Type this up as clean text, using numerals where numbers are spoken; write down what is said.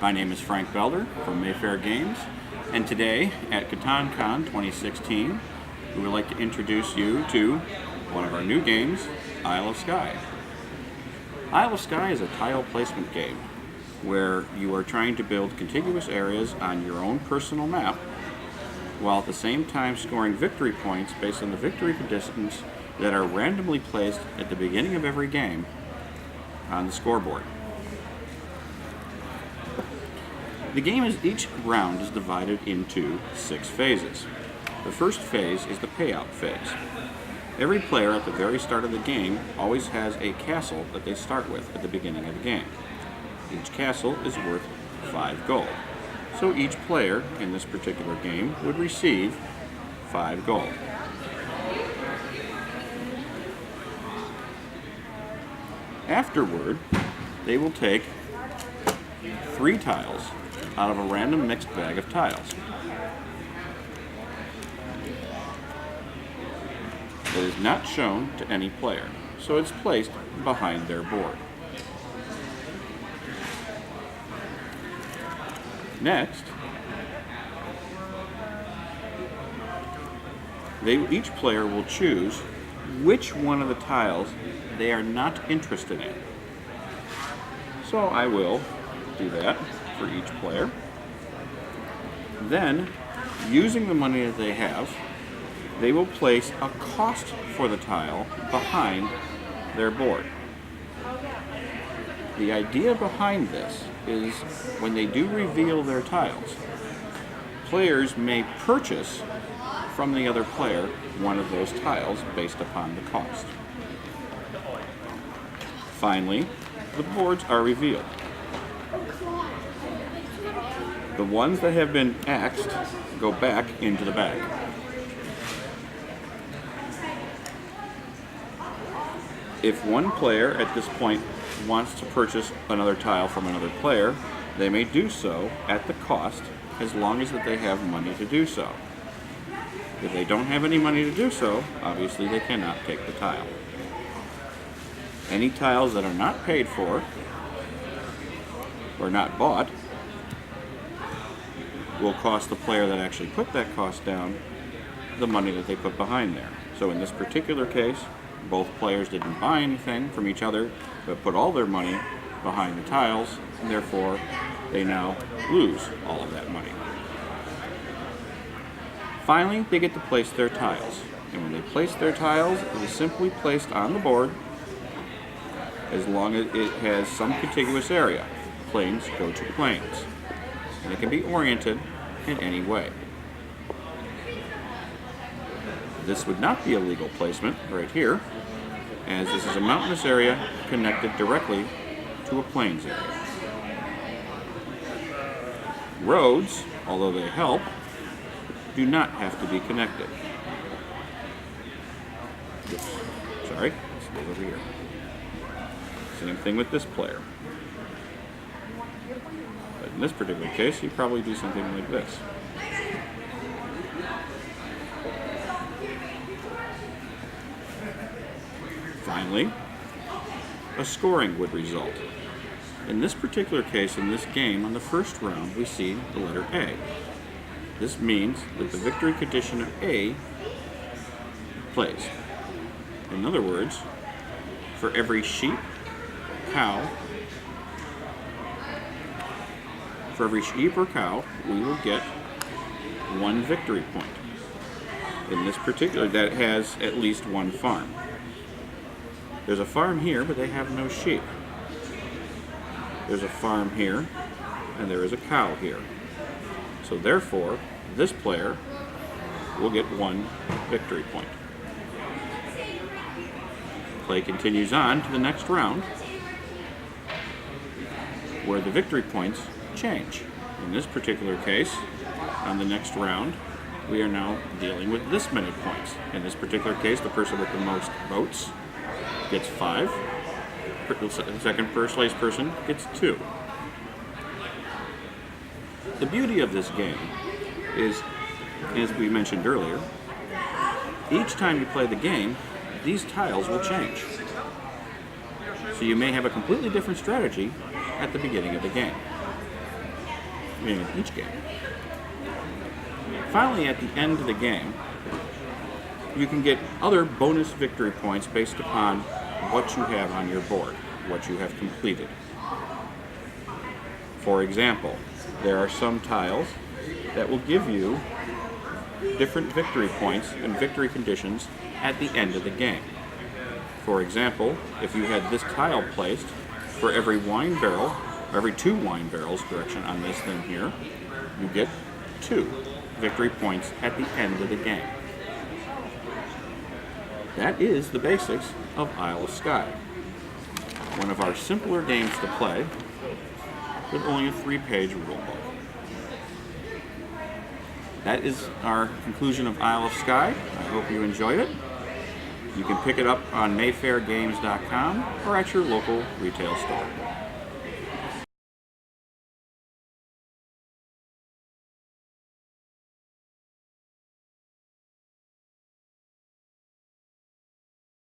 My name is Frank Belder from Mayfair Games, and today at Catan 2016, we would like to introduce you to one of our new games, Isle of Skye. Isle of Skye is a tile placement game where you are trying to build contiguous areas on your own personal map, while at the same time scoring victory points based on the victory conditions that are randomly placed at the beginning of every game on the scoreboard. The game each round is divided into 6 phases. The first phase is the payout phase. Every player at the very start of the game always has a castle that they start with at the beginning of the game. Each castle is worth 5 gold. So each player in this particular game would receive 5 gold. Afterward, they will take 3 tiles out of a random mixed bag of tiles. That is not shown to any player, so it's placed behind their board. Next, each player will choose which one of the tiles they are not interested in. So I will do that for each player. Then, using the money that they have, they will place a cost for the tile behind their board. The idea behind this is when they do reveal their tiles, players may purchase from the other player one of those tiles based upon the cost. Finally, the boards are revealed. The ones that have been axed go back into the bag. If one player at this point wants to purchase another tile from another player, they may do so at the cost as long as that they have money to do so. If they don't have any money to do so, obviously they cannot take the tile. Any tiles that are not paid for or not bought will cost the player that actually put that cost down the money that they put behind there. So in this particular case, both players didn't buy anything from each other, but put all their money behind the tiles, and therefore they now lose all of that money. Finally, they get to place their tiles. And when they place their tiles, it is simply placed on the board as long as it has some contiguous area. Planes go to planes. And it can be oriented in any way. This would not be a legal placement right here, as this is a mountainous area connected directly to a plains area. Roads, although they help, do not have to be connected. Oops, sorry, let's go over here. Same thing with this player. But in this particular case, you probably do something like this. Finally, a scoring would result. In this particular case, in this game, on the first round, we see the letter A. This means that the victory condition of A plays. In other words, for every sheep, cow, for every sheep or cow, we will get 1 victory point. In this particular, that has at least 1 farm. There's a farm here, but they have no sheep. There's a farm here, and there is a cow here. So therefore, this player will get 1 victory point. Play continues on to the next round, where the victory points change. In this particular case, on the next round, we are now dealing with this many points. In this particular case, the person with the most votes gets 5. The second first place person gets 2. The beauty of this game is, as we mentioned earlier, each time you play the game, these tiles will change. So you may have a completely different strategy at the beginning of the game. in each game. Finally, at the end of the game, you can get other bonus victory points based upon what you have on your board, what you have completed. For example, there are some tiles that will give you different victory points and victory conditions at the end of the game. For example, if you had this tile placed for every wine barrel, every 2 wine barrels, correction, on this thing here, you get 2 victory points at the end of the game. That is the basics of Isle of Skye. One of our simpler games to play with only a 3-page rulebook. That is our conclusion of Isle of Skye. I hope you enjoyed it. You can pick it up on mayfairgames.com or at your local retail store.